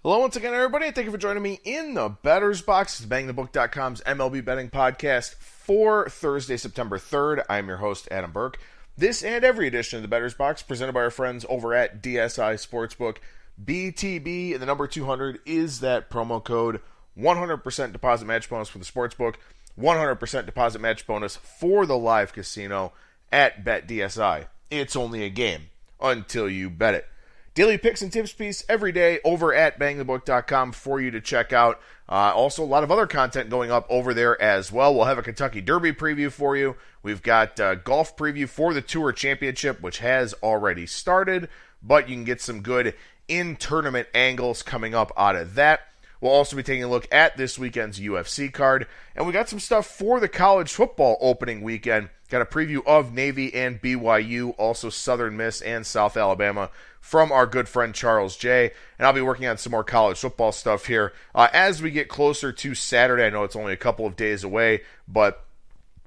Hello once again, everybody, and thank you for joining me in the Bettor's Box. It's BangTheBook.com's MLB betting podcast for Thursday, September 3rd. I'm your host, Adam Burke. This and every edition of the Bettor's Box presented by our friends over at DSI Sportsbook. BTB and the number 200 is that promo code. 100% deposit match bonus for the Sportsbook. 100% deposit match bonus for the live casino at BetDSI. It's only a game until you bet it. Daily picks and tips piece every day over at bangthebook.com for you to check out. Also, a lot of other content going up over there as well. We'll have a Kentucky Derby preview for you. We've got golf preview for the Tour Championship, which has already started, but you can get some good in-tournament angles coming up out of that. We'll also be taking a look at this weekend's UFC card, and we got some stuff for the college football opening weekend. Got a preview of Navy and BYU, also Southern Miss and South Alabama from our good friend Charles J. And I'll be working on some more college football stuff here as we get closer to Saturday. I know it's only a couple of days away, but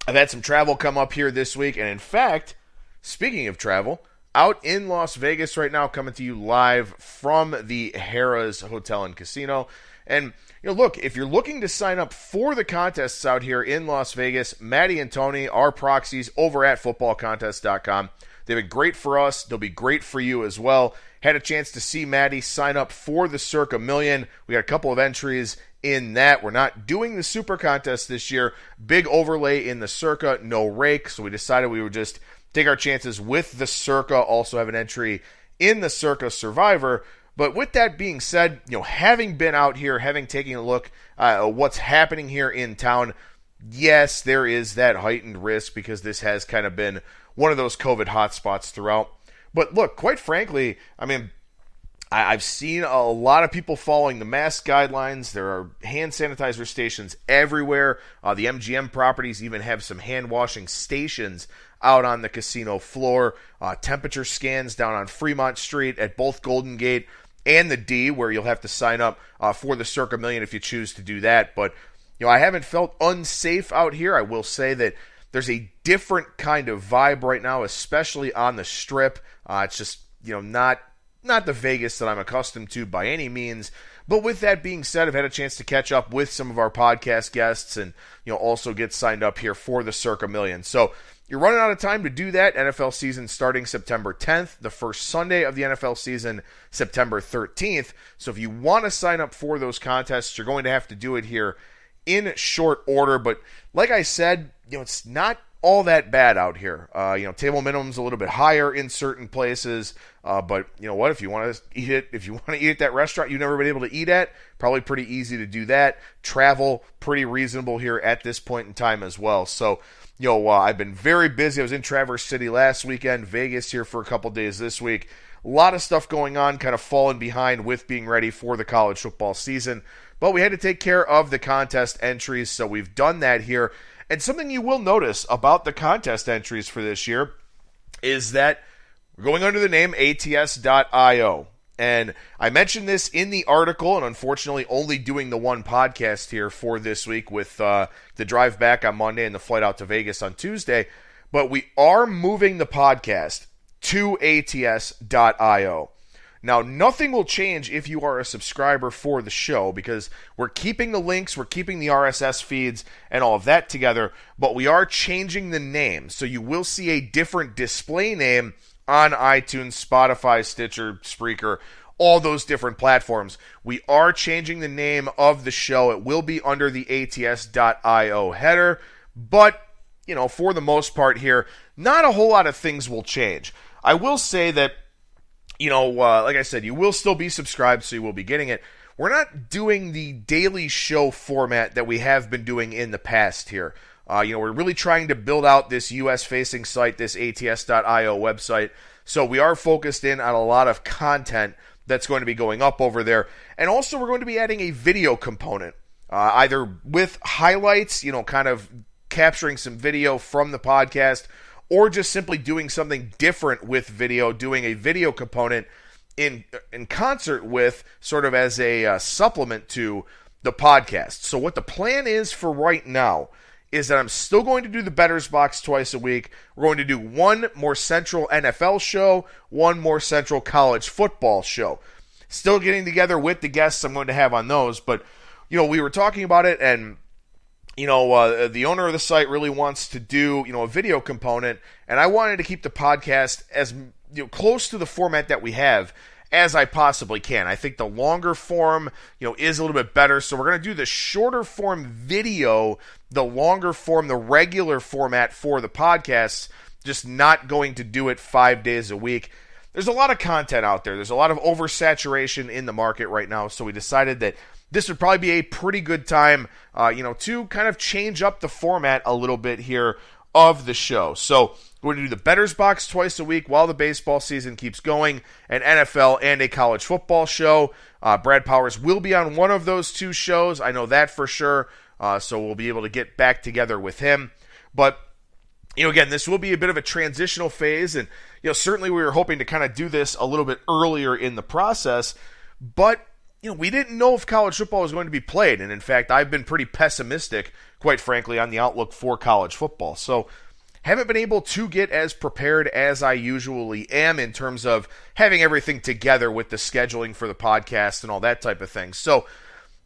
I've had some travel come up here this week. And in fact, speaking of travel, out in Las Vegas right now, coming to you live from the Harrah's Hotel and Casino. And, you know, look, if you're looking to sign up for the contests out here in Las Vegas, Maddie and Tony, our proxies over at footballcontest.com. They've been great for us. They'll be great for you as well. Had a chance to see Maddie sign up for the Circa Million. We got a couple of entries in that. We're not doing the Super Contest this year. Big overlay in the Circa, no rake. So we decided we would just take our chances with the Circa. Also have an entry in the Circa Survivor. But with that being said, you know, having been out here, having taken a look at what's happening here in town, yes, there is that heightened risk because this has kind of been one of those COVID hotspots throughout. But look, quite frankly, I mean, I've seen a lot of people following the mask guidelines. There are hand sanitizer stations everywhere. The MGM properties even have some hand washing stations out on the casino floor. Temperature scans down on Fremont Street at both Golden Gate and the D, where you'll have to sign up for the Circa Million if you choose to do that. But, you know, I haven't felt unsafe out here. I will say that there's a different kind of vibe right now, especially on the Strip. It's just, you know, not the Vegas that I'm accustomed to by any means. But with that being said, I've had a chance to catch up with some of our podcast guests and, you know, also get signed up here for the Circa Million. So you're running out of time to do that. NFL season starting September 10th. The first Sunday of the NFL season, September 13th. So if you want to sign up for those contests, you're going to have to do it here in short order. But like I said, you know, it's not all that bad out here. You know, table minimum's a little bit higher in certain places. But you know what? If you want to eat at that restaurant you've never been able to eat at, probably pretty easy to do that. Travel, pretty reasonable here at this point in time as well. So, you know, I've been very busy. I was in Traverse City last weekend, Vegas here for a couple days this week. A lot of stuff going on, kind of falling behind with being ready for the college football season. But we had to take care of the contest entries, so we've done that here. And something you will notice about the contest entries for this year is that we're going under the name ATS.io. And I mentioned this in the article, and unfortunately only doing the one podcast here for this week with the drive back on Monday and the flight out to Vegas on Tuesday. But we are moving the podcast to ATS.io. Now, nothing will change if you are a subscriber for the show because we're keeping the links, we're keeping the RSS feeds and all of that together, but we are changing the name. So you will see a different display name on iTunes, Spotify, Stitcher, Spreaker, all those different platforms. We are changing the name of the show. It will be under the ATS.io header, but, you know, for the most part here, not a whole lot of things will change. I will say that, you know, like I said, you will still be subscribed, so you will be getting it. We're not doing the daily show format that we have been doing in the past here. You know, we're really trying to build out this US-facing site, this ATS.io website. So we are focused in on a lot of content that's going to be going up over there. And also we're going to be adding a video component, either with highlights, you know, kind of capturing some video from the podcast, or just simply doing something different with video, doing a video component in concert with, sort of as a supplement to the podcast. So what the plan is for right now is that I'm still going to do the Bettor's Box twice a week. We're going to do one more central NFL show, one more central college football show. Still getting together with the guests I'm going to have on those, but, we were talking about it, and, the owner of the site really wants to do, a video component, and I wanted to keep the podcast as, close to the format that we have as I possibly can. I think the longer form, is a little bit better, so we're going to do the shorter form video, the longer form, the regular format for the podcasts, just not going to do it 5 days a week. There's a lot of content out there. There's a lot of oversaturation in the market right now, so we decided that this would probably be a pretty good time, to kind of change up the format a little bit here of the show. So we're going to do the Bettor's Box twice a week while the baseball season keeps going, an NFL and a college football show. Brad Powers will be on one of those two shows. I know that for sure, so we'll be able to get back together with him. But again, this will be a bit of a transitional phase, and certainly we were hoping to kind of do this a little bit earlier in the process, but we didn't know if college football was going to be played, and in fact, I've been pretty pessimistic, quite frankly, on the outlook for college football. So, haven't been able to get as prepared as I usually am in terms of having everything together with the scheduling for the podcast and all that type of thing. So,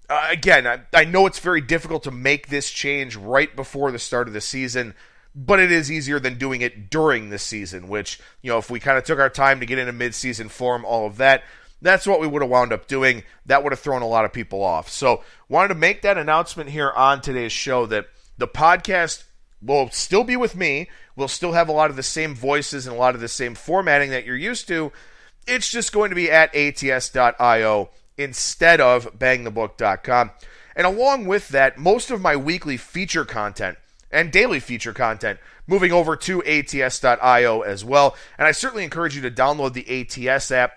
again, I know it's very difficult to make this change right before the start of the season, but it is easier than doing it during the season, which, if we kind of took our time to get into mid-season form, all of that, that's what we would have wound up doing. That would have thrown a lot of people off. So, wanted to make that announcement here on today's show that the podcast will still be with me. We'll still have a lot of the same voices and a lot of the same formatting that you're used to. It's just going to be at ats.io instead of bangthebook.com. And along with that, most of my weekly feature content and daily feature content moving over to ats.io as well. And I certainly encourage you to download the ATS app.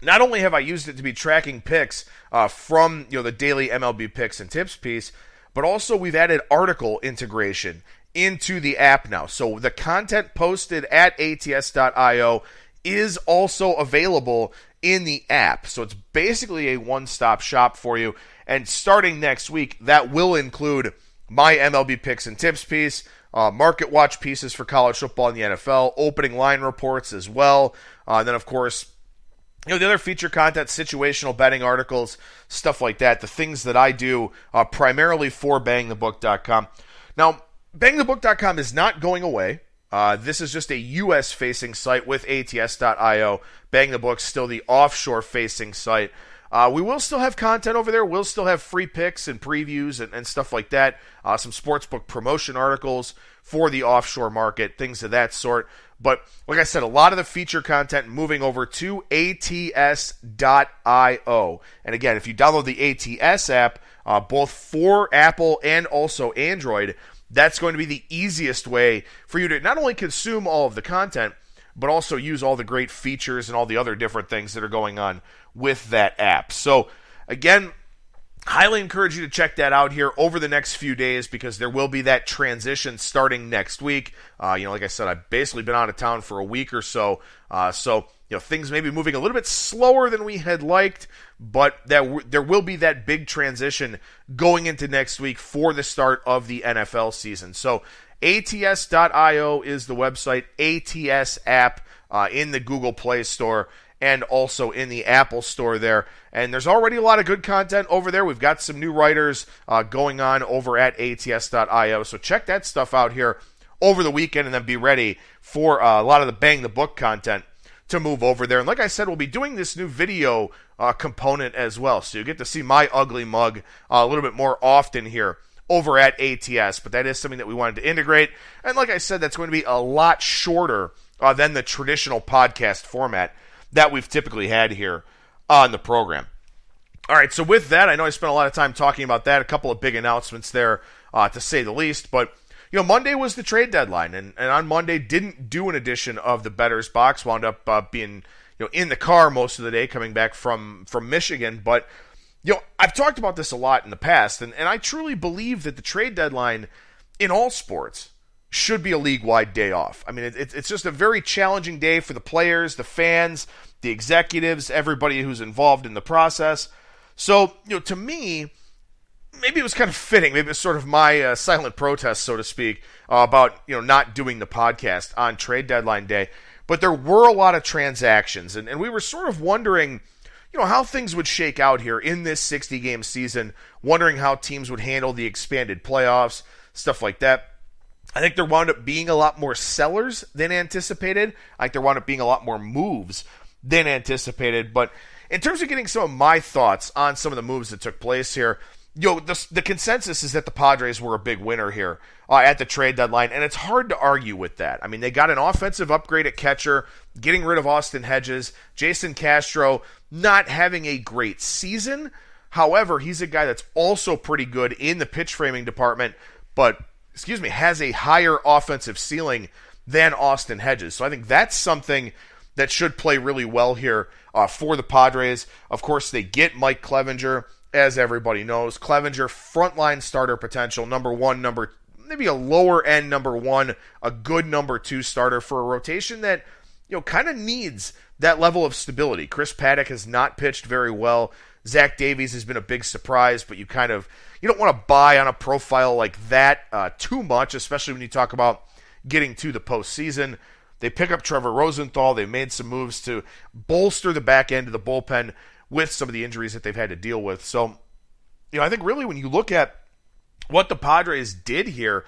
Not only have I used it to be tracking picks from the daily MLB picks and tips piece, but also we've added article integration into the app now. So the content posted at ats.io is also available in the app. So it's basically a one-stop shop for you. And starting next week, that will include my MLB picks and tips piece, market watch pieces for college football and the NFL, opening line reports as well. And then, of course, the other feature content, situational betting articles, stuff like that, the things that I do primarily for bangthebook.com. Now, bangthebook.com is not going away. This is just a U.S.-facing site with ats.io. Bang the Book's still the offshore-facing site. We will still have content over there. We'll still have free picks and previews and stuff like that. Some sportsbook promotion articles for the offshore market, things of that sort. But like I said, a lot of the feature content moving over to ats.io. And again, if you download the ATS app, both for Apple and also Android, that's going to be the easiest way for you to not only consume all of the content, but also use all the great features and all the other different things that are going on with that app. So again, highly encourage you to check that out here over the next few days because there will be that transition starting next week. Like I said, I've basically been out of town for a week or so. Things may be moving a little bit slower than we had liked, but there will be that big transition going into next week for the start of the NFL season. So ats.io is the website, ATS app in the Google Play Store and also in the Apple Store there. And there's already a lot of good content over there. We've got some new writers going on over at ats.io. So check that stuff out here over the weekend and then be ready for a lot of the Bang the Book content to move over there. And like I said, we'll be doing this new video component as well. So you get to see my ugly mug a little bit more often here over at ATS. But that is something that we wanted to integrate. And like I said, that's going to be a lot shorter than the traditional podcast format that we've typically had here on the program. All right, so with that, I know I spent a lot of time talking about that, a couple of big announcements there, to say the least, but Monday was the trade deadline, and on Monday didn't do an edition of the Bettor's Box, wound up being in the car most of the day coming back from Michigan, but I've talked about this a lot in the past, and I truly believe that the trade deadline in all sports should be a league-wide day off. I mean, it's just a very challenging day for the players, the fans, the executives, everybody who's involved in the process. So, to me, maybe it was kind of fitting. Maybe it was sort of my silent protest, so to speak, about not doing the podcast on trade deadline day. But there were a lot of transactions, and we were sort of wondering, how things would shake out here in this 60-game season, wondering how teams would handle the expanded playoffs, stuff like that. I think there wound up being a lot more sellers than anticipated. I think there wound up being a lot more moves than anticipated. But in terms of getting some of my thoughts on some of the moves that took place here, the consensus is that the Padres were a big winner here at the trade deadline, and it's hard to argue with that. I mean, they got an offensive upgrade at catcher, getting rid of Austin Hedges, Jason Castro not having a great season. However, he's a guy that's also pretty good in the pitch framing department, but has a higher offensive ceiling than Austin Hedges. So I think that's something that should play really well here for the Padres. Of course, they get Mike Clevinger, as everybody knows. Clevinger, frontline starter potential, number one, maybe a lower end number one, a good number two starter for a rotation that, kind of needs that level of stability. Chris Paddock has not pitched very well. Zach Davies has been a big surprise, but you don't want to buy on a profile like that too much, especially when you talk about getting to the postseason. They pick up Trevor Rosenthal. They made some moves to bolster the back end of the bullpen with some of the injuries that they've had to deal with. So, I think really when you look at what the Padres did here,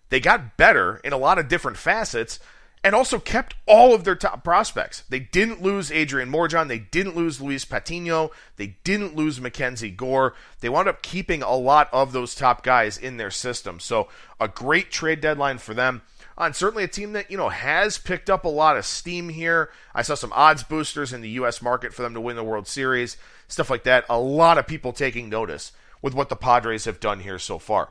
they got better in a lot of different facets and also kept all of their top prospects. They didn't lose Adrian Morjon. They didn't lose Luis Patino. They didn't lose Mackenzie Gore. They wound up keeping a lot of those top guys in their system. So a great trade deadline for them. And certainly a team that, has picked up a lot of steam here. I saw some odds boosters in the U.S. market for them to win the World Series, stuff like that. A lot of people taking notice with what the Padres have done here so far.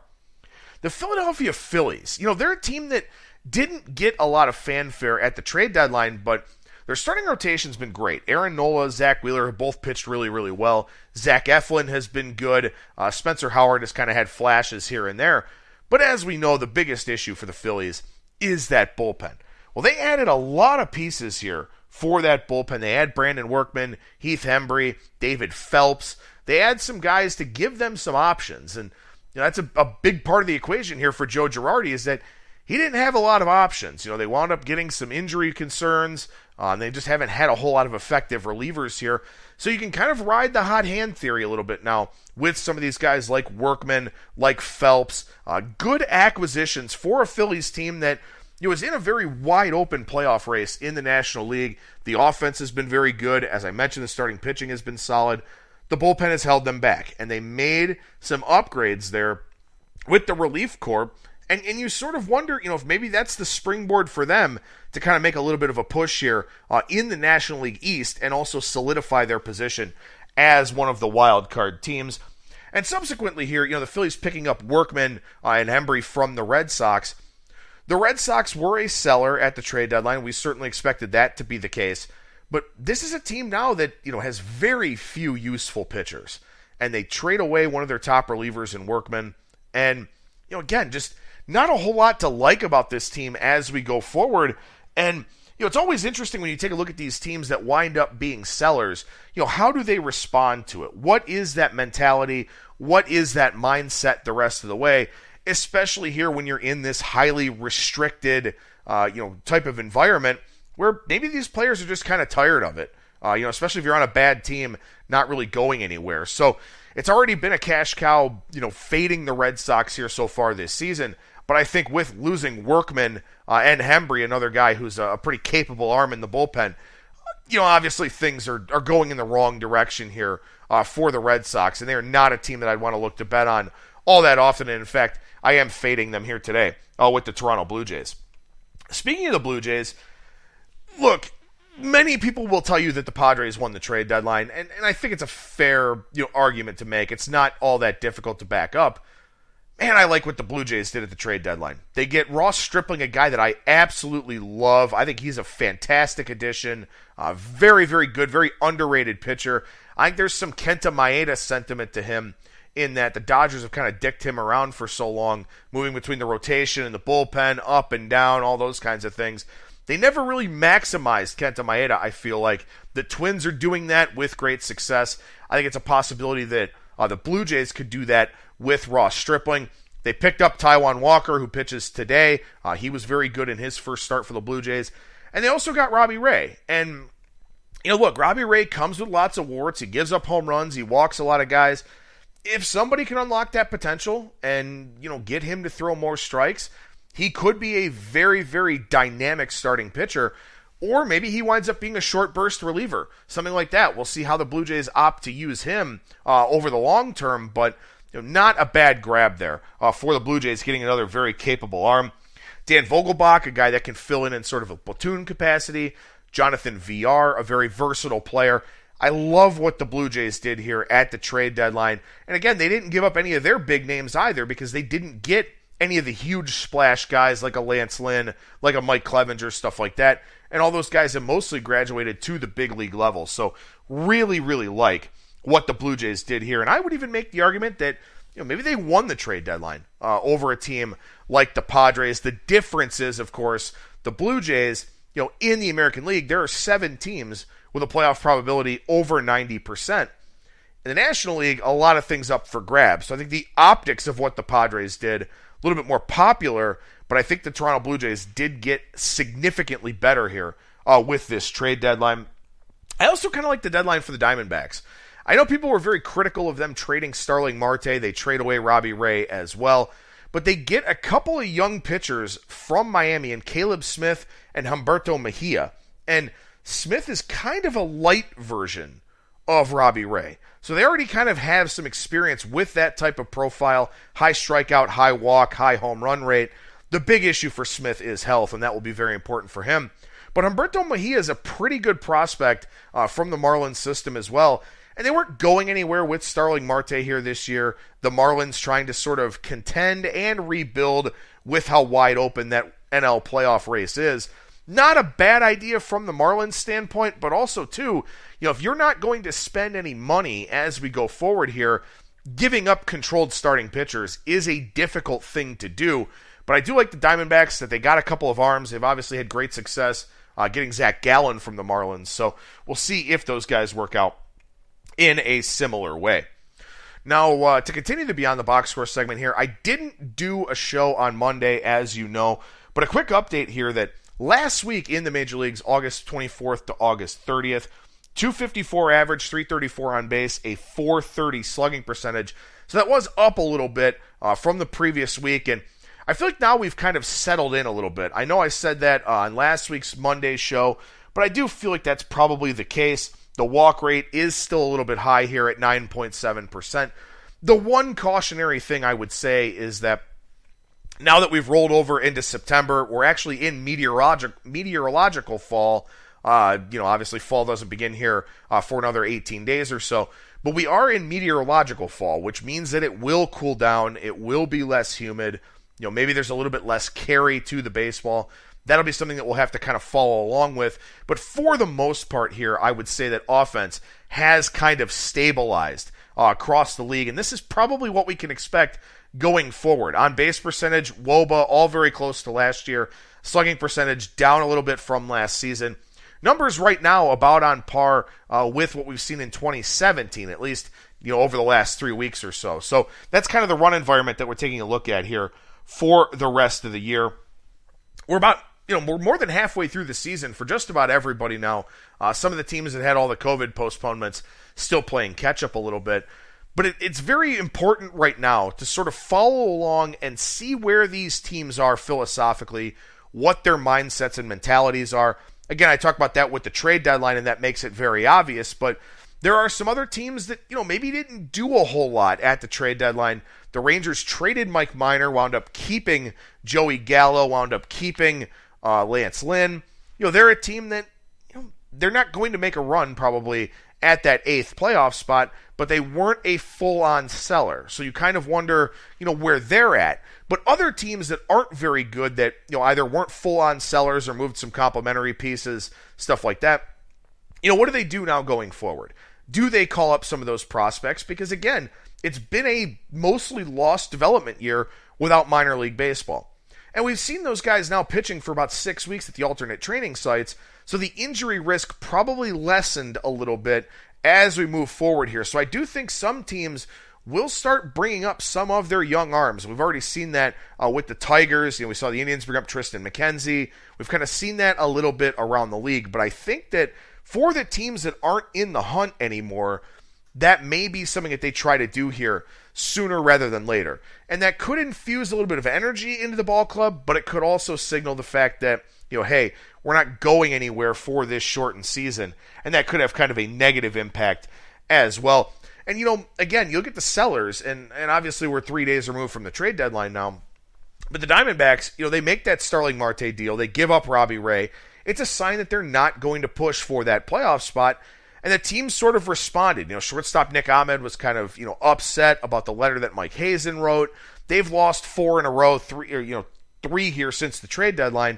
The Philadelphia Phillies, they're a team that didn't get a lot of fanfare at the trade deadline, but their starting rotation's been great. Aaron Nola, Zach Wheeler have both pitched really, really well. Zach Eflin has been good. Spencer Howard has kind of had flashes here and there. But as we know, the biggest issue for the Phillies is that bullpen. Well, they added a lot of pieces here for that bullpen. They add Brandon Workman, Heath Hembry, David Phelps. They add some guys to give them some options. And that's a big part of the equation here for Joe Girardi is that he didn't have a lot of options. They wound up getting some injury concerns. And they just haven't had a whole lot of effective relievers here. So you can kind of ride the hot hand theory a little bit now with some of these guys like Workman, like Phelps. Good acquisitions for a Phillies team that was in a very wide open playoff race in the National League. The offense has been very good. As I mentioned, the starting pitching has been solid. The bullpen has held them back. And they made some upgrades there with the relief corps. And you sort of wonder, if maybe that's the springboard for them to kind of make a little bit of a push here in the National League East and also solidify their position as one of the wild card teams. And subsequently here, the Phillies picking up Workman and Hembry from the Red Sox. The Red Sox were a seller at the trade deadline. We certainly expected that to be the case. But this is a team now that, has very few useful pitchers. And they trade away one of their top relievers in Workman. And, again, just not a whole lot to like about this team as we go forward. And, it's always interesting when you take a look at these teams that wind up being sellers. How do they respond to it? What is that mentality? What is that mindset the rest of the way? Especially here when you're in this highly restricted, type of environment where maybe these players are just kind of tired of it. Especially if you're on a bad team, not really going anywhere. So it's already been a cash cow, fading the Red Sox here so far this season. But I think with losing Workman and Hembry, another guy who's a pretty capable arm in the bullpen, obviously things are going in the wrong direction here for the Red Sox. And they are not a team that I'd want to look to bet on all that often. And in fact, I am fading them here today with the Toronto Blue Jays. Speaking of the Blue Jays, look, many people will tell you that the Padres won the trade deadline. And I think it's a fair argument to make. It's not all that difficult to back up. Man, I like what the Blue Jays did at the trade deadline. They get Ross Stripling, a guy that I absolutely love. I think he's a fantastic addition. Very, very good, very underrated pitcher. I think there's some Kenta Maeda sentiment to him in that the Dodgers have kind of dicked him around for so long, moving between the rotation and the bullpen, up and down, all those kinds of things. They never really maximized Kenta Maeda, I feel like. The Twins are doing that with great success. I think it's a possibility that the Blue Jays could do that with Ross Stripling. They picked up Taijuan Walker, who pitches today. He was very good in his first start for the Blue Jays. And they also got Robbie Ray. And, Look, Robbie Ray comes with lots of warts. He gives up home runs. He walks a lot of guys. If somebody can unlock that potential and, get him to throw more strikes, he could be a very, very dynamic starting pitcher. Or maybe he winds up being a short burst reliever, something like that. We'll see how the Blue Jays opt to use him over the long term, but not a bad grab there for the Blue Jays, getting another very capable arm. Dan Vogelbach, a guy that can fill in sort of a platoon capacity. Jonathan VR, a very versatile player. I love what the Blue Jays did here at the trade deadline. And again, they didn't give up any of their big names either because they didn't get any of the huge splash guys like a Lance Lynn, like a Mike Clevenger, stuff like that. And all those guys have mostly graduated to the big league level. So really, really like what the Blue Jays did here. And I would even make the argument that maybe they won the trade deadline over a team like the Padres. The difference is, of course, the Blue Jays, in the American League, there are 7 teams with a playoff probability over 90%. In the National League, a lot of things up for grabs. So I think the optics of what the Padres did, a little bit more popular, but I think the Toronto Blue Jays did get significantly better here with this trade deadline. I also kind of like the deadline for the Diamondbacks. I know people were very critical of them trading Starling Marte. They trade away Robbie Ray as well. But they get a couple of young pitchers from Miami in Caleb Smith and Humberto Mejia. And Smith is kind of a light version of Robbie Ray. So they already kind of have some experience with that type of profile. High strikeout, high walk, high home run rate. The big issue for Smith is health, and that will be very important for him. But Humberto Mejia is a pretty good prospect from the Marlins system as well. And they weren't going anywhere with Starling Marte here this year. The Marlins trying to sort of contend and rebuild with how wide open that NL playoff race is. Not a bad idea from the Marlins standpoint, but also, too, if you're not going to spend any money as we go forward here, giving up controlled starting pitchers is a difficult thing to do. But I do like the Diamondbacks that they got a couple of arms. They've obviously had great success getting Zach Gallen from the Marlins. So we'll see if those guys work out in a similar way. Now, to continue the Beyond the Box Score segment here, I didn't do a show on Monday, as you know, but a quick update here that last week in the Major Leagues, August 24th to August 30th, 254 average, 334 on base, a 430 slugging percentage. So that was up a little bit from the previous week, and I feel like now we've kind of settled in a little bit. I know I said that on last week's Monday show, but I do feel like that's probably the case. The walk rate is still a little bit high here at 9.7%. The one cautionary thing I would say is that now that we've rolled over into September, we're actually in meteorological fall. Obviously fall doesn't begin here for another 18 days or so. But we are in meteorological fall, which means that it will cool down. It will be less humid. Maybe there's a little bit less carry to the baseball. That'll be something that we'll have to kind of follow along with. But for the most part here, I would say that offense has kind of stabilized across the league. And this is probably what we can expect going forward. On base percentage, WOBA, all very close to last year. Slugging percentage down a little bit from last season. Numbers right now about on par with what we've seen in 2017, at least over the last 3 weeks or so. So that's kind of the run environment that we're taking a look at here for the rest of the year. We're more than halfway through the season for just about everybody now. Some of the teams that had all the COVID postponements still playing catch up a little bit. But it's very important right now to sort of follow along and see where these teams are philosophically, what their mindsets and mentalities are. Again, I talk about that with the trade deadline, and that makes it very obvious. But there are some other teams that, maybe didn't do a whole lot at the trade deadline. The Rangers traded Mike Minor, wound up keeping Joey Gallo, wound up keeping Lance Lynn. They're a team that, they're not going to make a run probably at that 8th playoff spot, but they weren't a full-on seller. So you kind of wonder, where they're at. But other teams that aren't very good that, either weren't full-on sellers or moved some complementary pieces, stuff like that, what do they do now going forward? Do they call up some of those prospects? Because, again, it's been a mostly lost development year without minor league baseball. And we've seen those guys now pitching for about 6 weeks at the alternate training sites, so the injury risk probably lessened a little bit as we move forward here. So I do think some teams will start bringing up some of their young arms. We've already seen that with the Tigers. We saw the Indians bring up Tristan McKenzie. We've kind of seen that a little bit around the league. But I think that for the teams that aren't in the hunt anymore, that may be something that they try to do here sooner rather than later. And that could infuse a little bit of energy into the ball club, but it could also signal the fact that, hey, we're not going anywhere for this shortened season. And that could have kind of a negative impact as well. And, again, you'll get the sellers, and obviously we're 3 days removed from the trade deadline now. But the Diamondbacks, they make that Starling Marte deal. They give up Robbie Ray. It's a sign that they're not going to push for that playoff spot. And the team sort of responded. Shortstop Nick Ahmed was kind of, upset about the letter that Mike Hazen wrote. They've lost 4 in a row, three here since the trade deadline.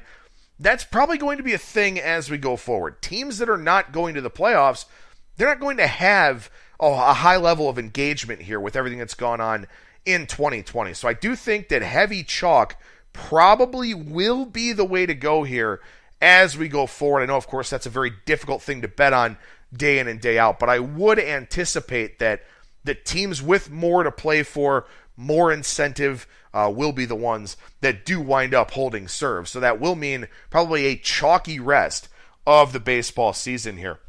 That's probably going to be a thing as we go forward. Teams that are not going to the playoffs, they're not going to have a high level of engagement here with everything that's gone on in 2020. So I do think that heavy chalk probably will be the way to go here as we go forward. I know, of course, that's a very difficult thing to bet on day in and day out, but I would anticipate that the teams with more to play for, more incentive, will be the ones that do wind up holding serve. So that will mean probably a chalky rest of the baseball season here.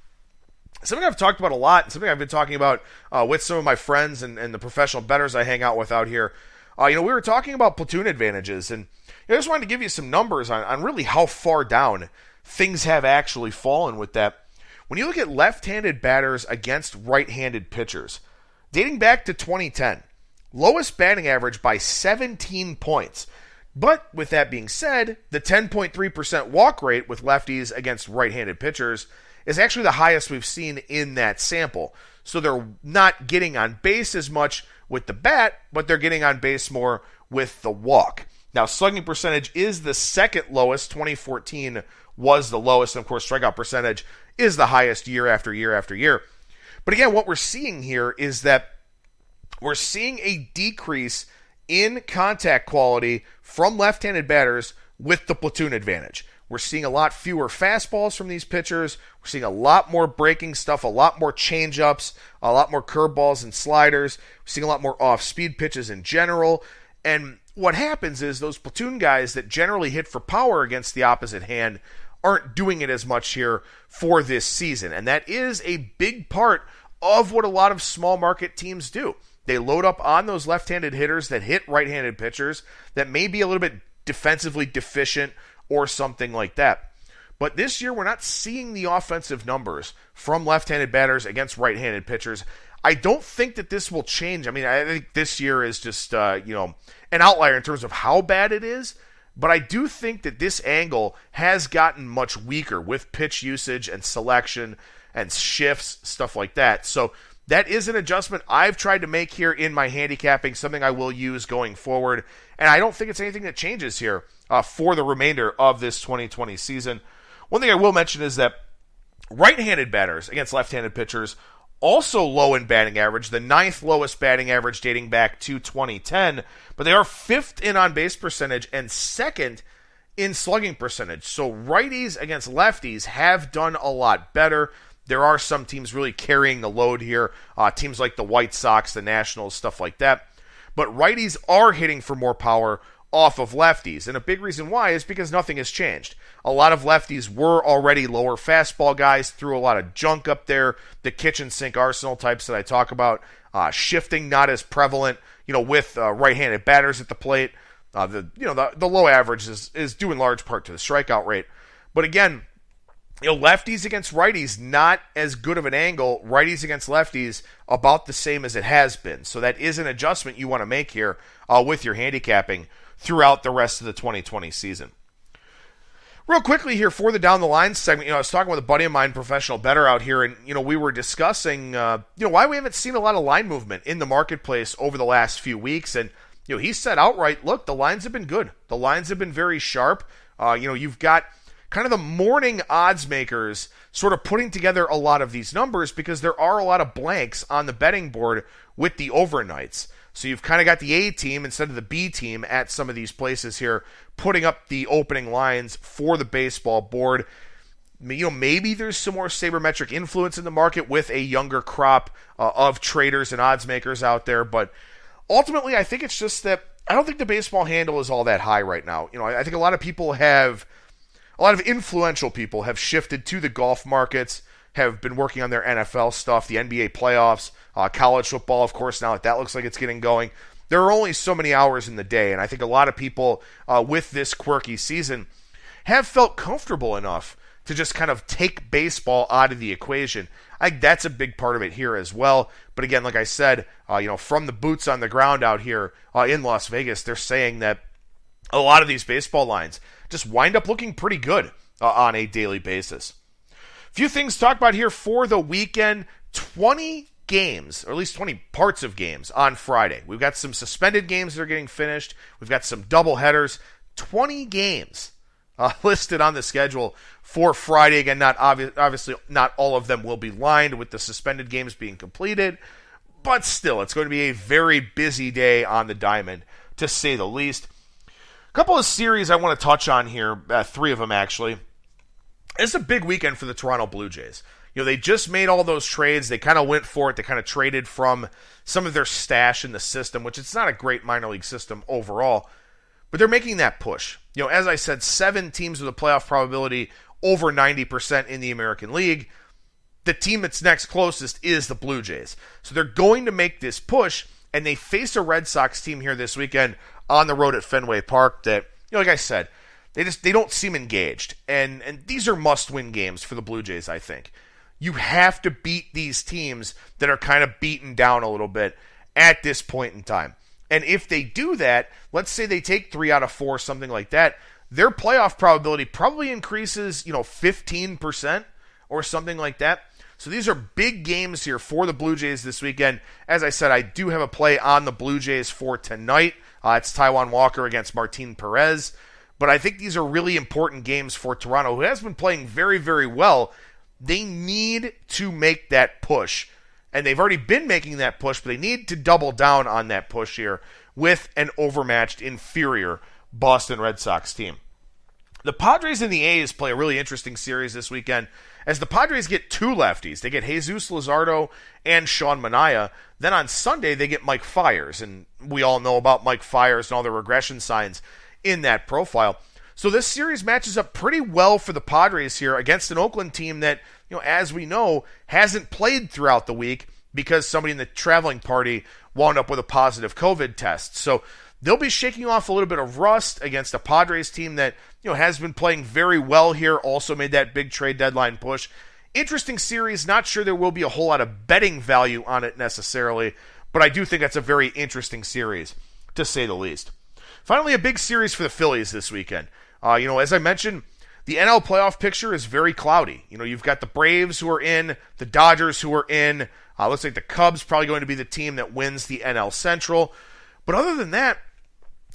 Something I've talked about a lot, and something I've been talking about with some of my friends and the professional bettors I hang out with out here. We were talking about platoon advantages, and I just wanted to give you some numbers on really how far down things have actually fallen with that. When you look at left-handed batters against right-handed pitchers, dating back to 2010, lowest batting average by 17 points. But with that being said, the 10.3% walk rate with lefties against right-handed pitchers is actually the highest we've seen in that sample. So they're not getting on base as much with the bat, but they're getting on base more with the walk. Now, slugging percentage is the second lowest. 2014 was the lowest. And of course, strikeout percentage is the highest year after year after year. But again, what we're seeing here is that we're seeing a decrease in contact quality from left-handed batters with the platoon advantage. We're seeing a lot fewer fastballs from these pitchers. We're seeing a lot more breaking stuff, a lot more changeups, a lot more curveballs and sliders. We're seeing a lot more off-speed pitches in general. And what happens is those platoon guys that generally hit for power against the opposite hand aren't doing it as much here for this season. And that is a big part of what a lot of small market teams do. They load up on those left-handed hitters that hit right-handed pitchers that may be a little bit defensively deficient or something like that. But this year, we're not seeing the offensive numbers from left-handed batters against right-handed pitchers. I don't think that this will change. I mean, I think this year is just, an outlier in terms of how bad it is. But I do think that this angle has gotten much weaker with pitch usage and selection and shifts, stuff like that. So that is an adjustment I've tried to make here in my handicapping, something I will use going forward. And I don't think it's anything that changes here for the remainder of this 2020 season. One thing I will mention is that right-handed batters against left-handed pitchers also low in batting average, the 9th lowest batting average dating back to 2010, but they are 5th in on-base percentage and 2nd in slugging percentage. So righties against lefties have done a lot better. There are some teams really carrying the load here, teams like the White Sox, the Nationals, stuff like that. But righties are hitting for more power off of lefties, and a big reason why is because nothing has changed. A lot of lefties were already lower fastball guys, threw a lot of junk up there, the kitchen sink arsenal types that I talk about, shifting not as prevalent, with right-handed batters at the plate. The low average is due in large part to the strikeout rate. But again, lefties against righties, not as good of an angle. Righties against lefties, about the same as it has been. So that is an adjustment you want to make here with your handicapping throughout the rest of the 2020 season. Real quickly here for the Down the Line segment, I was talking with a buddy of mine, professional bettor out here, and, we were discussing, why we haven't seen a lot of line movement in the marketplace over the last few weeks. And, he said outright, look, the lines have been good. The lines have been very sharp. You've got kind of the morning odds makers sort of putting together a lot of these numbers because there are a lot of blanks on the betting board with the overnights. So you've kind of got the A team instead of the B team at some of these places here, putting up the opening lines for the baseball board. Maybe there's some more sabermetric influence in the market with a younger crop of traders and odds makers out there. But ultimately, I think it's just that I don't think the baseball handle is all that high right now. I think a lot of influential people have shifted to the golf markets, have been working on their NFL stuff, the NBA playoffs, college football, of course, now that looks like it's getting going. There are only so many hours in the day, and I think a lot of people with this quirky season have felt comfortable enough to just kind of take baseball out of the equation. I think that's a big part of it here as well. But again, like I said, from the boots on the ground out here in Las Vegas, they're saying that a lot of these baseball lines just wind up looking pretty good on a daily basis. Few things to talk about here for the weekend. 20 games, or at least 20 parts of games on Friday. We've got some suspended games that are getting finished. We've got some double headers. 20 games listed on the schedule for Friday. Again, obviously not all of them will be lined with the suspended games being completed, but still, it's going to be a very busy day on the diamond, to say the least. A couple of series I want to touch on here, 3 of them actually. It's a big weekend for the Toronto Blue Jays. They just made all those trades. They kind of went for it. They kind of traded from some of their stash in the system, which it's not a great minor league system overall, but they're making that push. As I said, 7 teams with a playoff probability over 90% in the American League. The team that's next closest is the Blue Jays. So they're going to make this push, and they face a Red Sox team here this weekend on the road at Fenway Park that, like I said, they don't seem engaged. And these are must-win games for the Blue Jays, I think. You have to beat these teams that are kind of beaten down a little bit at this point in time. And if they do that, let's say they take 3 out of 4, something like that, their playoff probability probably increases, 15% or something like that. So these are big games here for the Blue Jays this weekend. As I said, I do have a play on the Blue Jays for tonight. It's Taijuan Walker against Martin Perez. But I think these are really important games for Toronto, who has been playing very, very well. They need to make that push. And they've already been making that push, but they need to double down on that push here with an overmatched, inferior Boston Red Sox team. The Padres and the A's play a really interesting series this weekend, as the Padres get 2 lefties. They get Jesus Luzardo and Sean Manaea. Then on Sunday, they get Mike Fiers, and we all know about Mike Fiers and all the regression signs in that profile. So this series matches up pretty well for the Padres here against an Oakland team that, as we know, hasn't played throughout the week because somebody in the traveling party wound up with a positive COVID test. So they'll be shaking off a little bit of rust against a Padres team that, has been playing very well here, also made that big trade deadline push. Interesting series. Not sure there will be a whole lot of betting value on it necessarily, but I do think that's a very interesting series, to say the least. Finally, a big series for the Phillies this weekend. As I mentioned, the NL playoff picture is very cloudy. You've got the Braves who are in, the Dodgers who are in. Looks like the Cubs probably going to be the team that wins the NL Central. But other than that,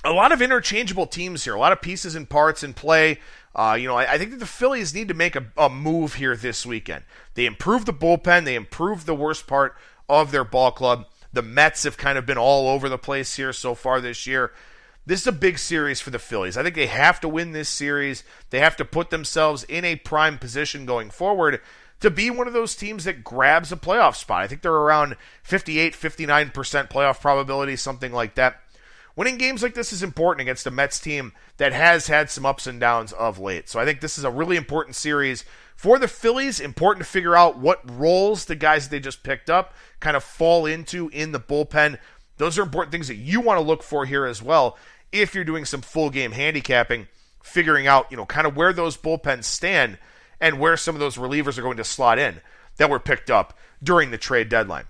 a lot of interchangeable teams here, a lot of pieces and parts in play. I think that the Phillies need to make a move here this weekend. They improved the bullpen. They improved the worst part of their ball club. The Mets have kind of been all over the place here so far this year. This is a big series for the Phillies. I think they have to win this series. They have to put themselves in a prime position going forward to be one of those teams that grabs a playoff spot. I think they're around 58, 59% playoff probability, something like that. Winning games like this is important against a Mets team that has had some ups and downs of late. So I think this is a really important series for the Phillies. Important to figure out what roles the guys that they just picked up kind of fall into in the bullpen. Those are important things that you want to look for here as well if you're doing some full game handicapping, figuring out, kind of where those bullpens stand and where some of those relievers are going to slot in that were picked up during the trade deadline.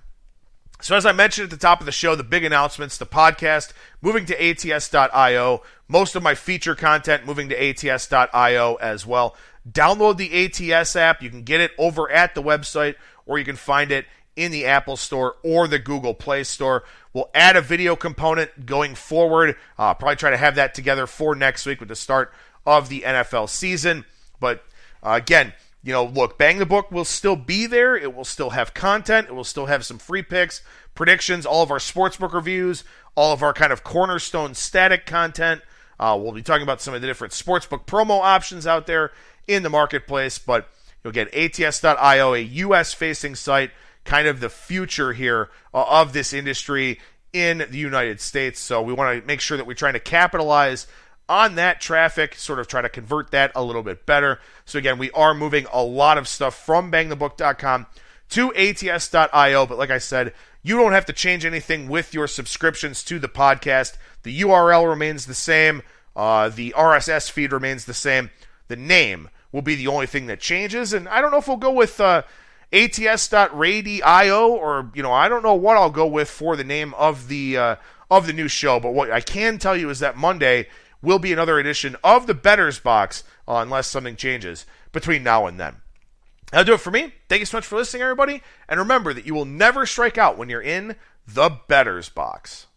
So as I mentioned at the top of the show, the big announcements, the podcast moving to ATS.io, most of my feature content moving to ATS.io as well. Download the ATS app. You can get it over at the website, or you can find it in the Apple Store or the Google Play Store. We'll add a video component going forward. Probably try to have that together for next week with the start of the NFL season. But again, look, Bang the Book will still be there. It will still have content. It will still have some free picks, predictions, all of our sportsbook reviews, all of our kind of cornerstone static content. We'll be talking about some of the different sportsbook promo options out there in the marketplace. But again, ATS.io, a U.S.-facing site, kind of the future here of this industry in the United States. So we want to make sure that we're trying to capitalize on that traffic, sort of try to convert that a little bit better. So again, we are moving a lot of stuff from bangthebook.com to ats.io, but like I said, you don't have to change anything with your subscriptions to the podcast. The URL remains the same. The RSS feed remains the same. The name will be the only thing that changes, and I don't know if we'll go with ats.radio, or I don't know what I'll go with for the name of the new show. But what I can tell you is that Monday will be another edition of the Bettor's Box, unless something changes between now and then. That'll do it for me. Thank you so much for listening, everybody, and remember that you will never strike out when you're in the Bettor's Box.